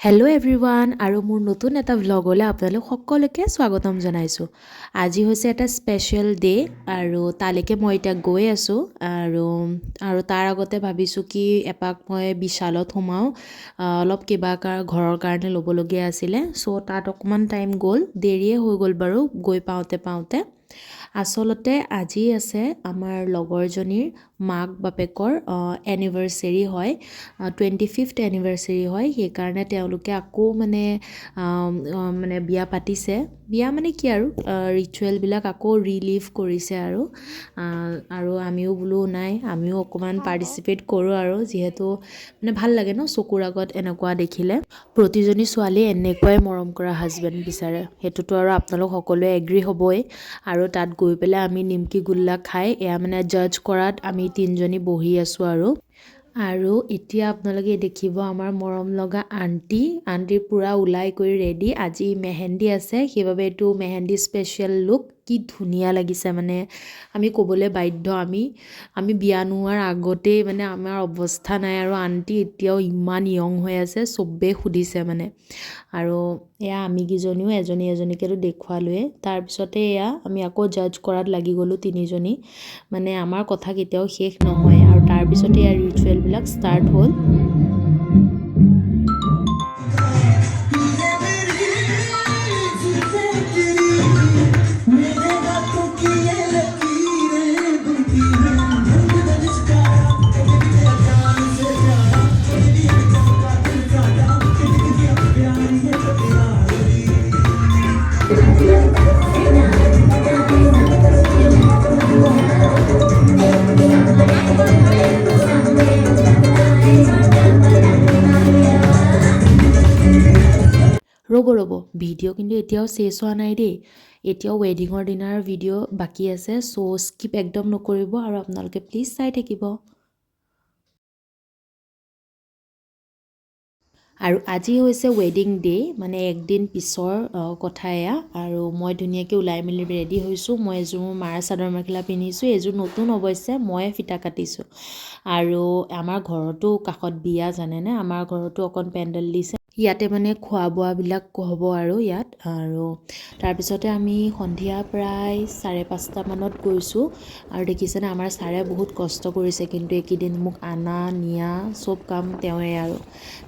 Hello' everyone আৰু মোৰ নতুন এটা ভ্লগলৈ আপোনালোক সকলোকে স্বাগতম জনাইছোঁ। আজি হৈছে এটা স্পেচিয়েল ডে আৰু তালৈকে মই এতিয়া গৈ আছোঁ আৰু তাৰ আগতে ভাবিছোঁ কি এপাক মই বিশালত সোমাওঁ, অলপ কিবা ঘৰৰ কাৰণে ল'বলগীয়া আছিলে। চ' তাত অকণমান টাইম গ'ল, দেৰিয়ে হৈ গ'ল বাৰু গৈ পাওঁতে। আচলতে আজি আছে আমাৰ লগৰজনীৰ মাক বাপেকৰ এনিভাৰ্চেৰী হয়, 25th এনিভাৰ্চেৰী হয়। সেইকাৰণে তেওঁলোকে আকৌ মানে বিয়া পাতিছে। বিয়া মানে কি আৰু ৰিচুৱেলবিলাক আকৌ ৰিলিভ কৰিছে আৰু আমিও বোলো নাই, আমিও অকণমান পাৰ্টিচিপেট কৰোঁ আৰু যিহেতু মানে ভাল লাগে ন চকুৰ আগত এনেকুৱা দেখিলে। প্ৰতিজনী ছোৱালীয়ে এনেকুৱাই মৰম কৰা হাজবেণ্ড বিচাৰে, সেইটোতো আৰু আপোনালোক সকলোৱে এগ্ৰী হ'বই। আৰু তাত গৈ পেলাই আমি নিমকি গোল্লা খাই এয়া মানে জাজ কৰাত আমি তিনিজনী বহি আছোঁ আৰু এতিয়া আপোনালোকে দেখিব আমাৰ মৰম লগা আণ্টিৰ পূৰা ওলাই কৰি ৰেডি। আজি মেহেন্দি আছে, সেইবাবে এইটো মেহেন্দি স্পেচিয়েল লুক। কি ধুনীয়া লাগিছে, মানে আমি ক'বলৈ বাধ্য। আমি বিয়া নোহোৱাৰ আগতেই মানে আমাৰ অৱস্থা নাই আৰু আণ্টি এতিয়াও ইমান য়ং হৈ আছে, চবেই সুধিছে মানে। আৰু এয়া আমি কেইজনীও এজনীকেতো দেখুৱালোৱে। তাৰপিছতে এয়া আমি আকৌ জাজ কৰাত লাগি গ'লোঁ তিনিজনী। মানে আমাৰ কথা কেতিয়াও শেষ নহয় আৰু তাৰপিছতে ইয়াৰ ৰিচুৱেলবিলাক ষ্টাৰ্ট হ'ল। ৰ'ব ভিডিঅ' কিন্তু এতিয়াও চেছ হোৱা নাই দেই। এতিয়াও ৱেডিঙৰ দিনাৰ ভিডিঅ' বাকী আছে, চ' স্কিপ একদম নকৰিব আৰু আপোনালোকে প্লিজ চাই থাকিব। আৰু আজি হৈছে ৱেডিং ডে, মানে একদিন পিছৰ কথা এয়া। আৰু মই ধুনীয়াকৈ ওলাই মেলি ৰেডি হৈছোঁ। মই এযোৰ মোৰ মাৰ চাদৰ মেখেলা পিন্ধিছোঁ, এইযোৰ নতুন অৱশ্যে, ময়ে ফিতা কাটিছোঁ। আৰু আমাৰ ঘৰতো কাষত বিয়া, জানেনে, আমাৰ ঘৰতো অকণ পেণ্ডেল দিছে। ইয়াতে মানে খোৱা বোৱাবিলাক হ'ব আৰু ইয়াত। আৰু তাৰপিছতে আমি সন্ধিয়া প্ৰায় 5:30 মানত গৈছোঁ। আৰু দেখিছেনে আমাৰ ছাৰে বহুত কষ্ট কৰিছে, কিন্তু এইকেইদিন মোক আনা নিয়া চব কাম তেওঁৱে আৰু।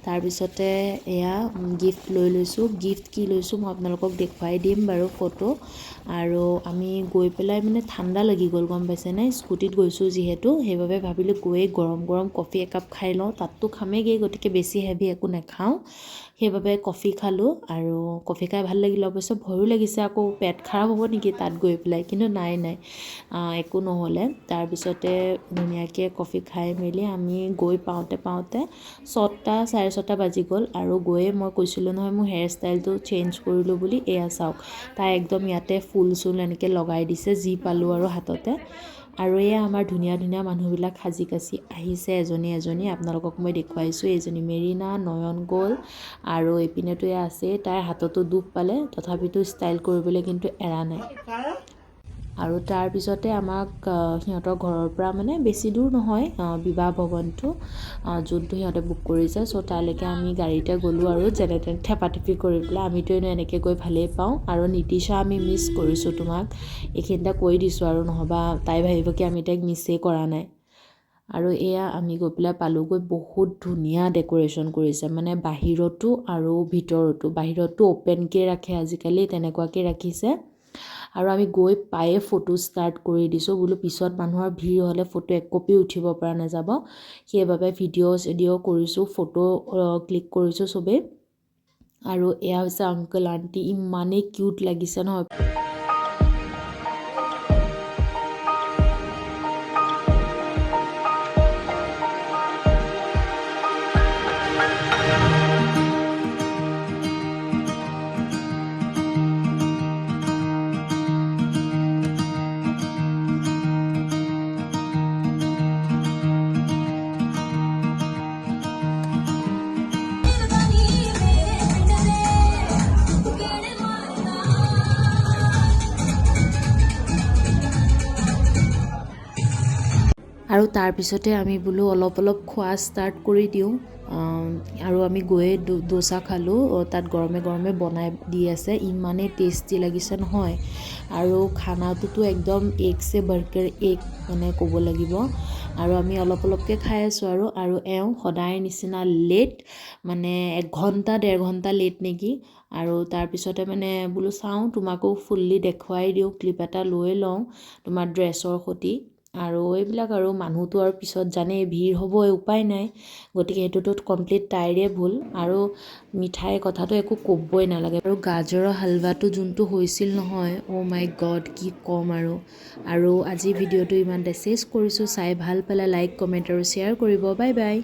তাৰপিছতে এয়া গিফ্ট লৈ লৈছোঁ। গিফ্ট কি লৈছোঁ মই আপোনালোকক দেখুৱাই দিম বাৰু ফটো। আৰু আমি গৈ পেলাই মানে ঠাণ্ডা লাগি গ'ল, গম পাইছেনে, স্কুটিত গৈছোঁ যিহেতু। সেইবাবে ভাবিলোঁ গৈয়ে গৰম কফি একাপ খাই লওঁ, তাততো খামেইগৈ, গতিকে বেছি হেভি একো নাখাওঁ। সেইবাবে কফি খালোঁ আৰু কফি খাই ভাল লাগিলে। অৱশ্যে ভয়ো লাগিছে আকৌ পেট খাৰাপ হ'ব নেকি তাত গৈ পেলাই, কিন্তু নাই একো নহ'লে। তাৰপিছতে ধুনীয়াকৈ কফি খাই মেলি আমি গৈ পাওঁতে 6:30 বাজি গ'ল। আৰু গৈয়ে মই কৈছিলোঁ নহয় মোৰ হেয়াৰ ষ্টাইলটো চেঞ্জ কৰিলোঁ বুলি। এয়া চাওক, তাই একদম ইয়াতে ফুল চুল এনেকৈ লগাই দিছে যি পালোঁ আৰু হাততে। আৰু এয়া আমাৰ ধুনীয়া মানুহবিলাক সাজি কাচি আহিছে এজনী। আপোনালোকক মই দেখুৱাইছোঁ, এইজনী মেৰিনা, নয়ন গ'ল আৰু এইপিনেতো এয়া আছেই, তাইৰ হাততো দুখ পালে, তথাপিতো ষ্টাইল কৰিবলৈ কিন্তু এৰা নাই। আৰু তাৰপিছতে আমাক সিহঁতৰ ঘৰৰ পৰা মানে বেছি দূৰ নহয় বিবাহ ভৱনটো, যোনটো সিহঁতে বুক কৰিছে। চ' তালৈকে আমি গাড়ীতে গ'লোঁ আৰু যেনে তেনে থেপাথেপি কৰি পেলাই। আমিতো এনেকৈ গৈ ভালেই পাওঁ। আৰু নিতিশা, আমি মিছ কৰিছোঁ তোমাক, এইখিনিতে কৈ দিছোঁ আৰু, নহ'বা তাই ভাবিব কি আমি তাইক মিছেই কৰা নাই। আৰু এয়া আমি গৈ পেলাই পালোঁগৈ। বহুত ধুনীয়া ডেক'ৰেশ্যন কৰিছে, মানে বাহিৰতো আৰু ভিতৰতো। বাহিৰতো অ'পেনকৈ ৰাখে আজিকালি, তেনেকুৱাকৈ ৰাখিছে। আৰু আমি গৈ পায়ে ফটো ষ্টাৰ্ট কৰি দিছোঁ, বোলো পিছত মানুহৰ ভিৰ হ'লে ফটো একপি উঠিব পৰা নাযাব। সেইবাবে ভিডিঅ' কৰিছোঁ, ফটো ক্লিক কৰিছোঁ চবেই। আৰু এয়া হৈছে আংকল আণ্টি, ইমানেই কিউট লাগিছে নহয়। আৰু তাৰপিছতে আমি বোলো অলপ খোৱা ষ্টাৰ্ট কৰি দিওঁ। আৰু আমি গৈয়ে ডোচা খালোঁ। তাত গৰমে গৰমে বনাই দি আছে, ইমানেই টেষ্টি লাগিছে নহয়। আৰু খানাটোতো একদম এক চে বাৰ্গাৰ এক মানে ক'ব লাগিব। আৰু আমি অলপ অলপকৈ খাই আছোঁ আৰু এওঁ সদায় নিচিনা লেট, মানে 1-1.5 ঘণ্টা লেট নেকি। আৰু তাৰপিছতে মানে বোলো চাওঁ তোমাকো ফুল্লি দেখুৱাই দিওঁ, ক্লিপ এটা লৈ লওঁ তোমাৰ ড্ৰেছৰ সৈতে। আৰু এইবিলাক আৰু মানুহটো আৰু পিছত জানেই ভিৰ হ'বই, উপায় নাই। গতিকে সেইটোতো কমপ্লিট তাইৰে ভুল। আৰু মিঠাইৰ কথাটো একো ক'বই নালাগে। আৰু গাজৰৰ হালৱাটো যোনটো হৈছিল নহয়, অ' মাই গড কি ক'ম আৰু আজি ভিডিঅ'টো ইমানতে চেছ কৰিছোঁ। চাই ভাল পালে লাইক, কমেণ্ট আৰু শ্বেয়াৰ কৰিব। Bye bye.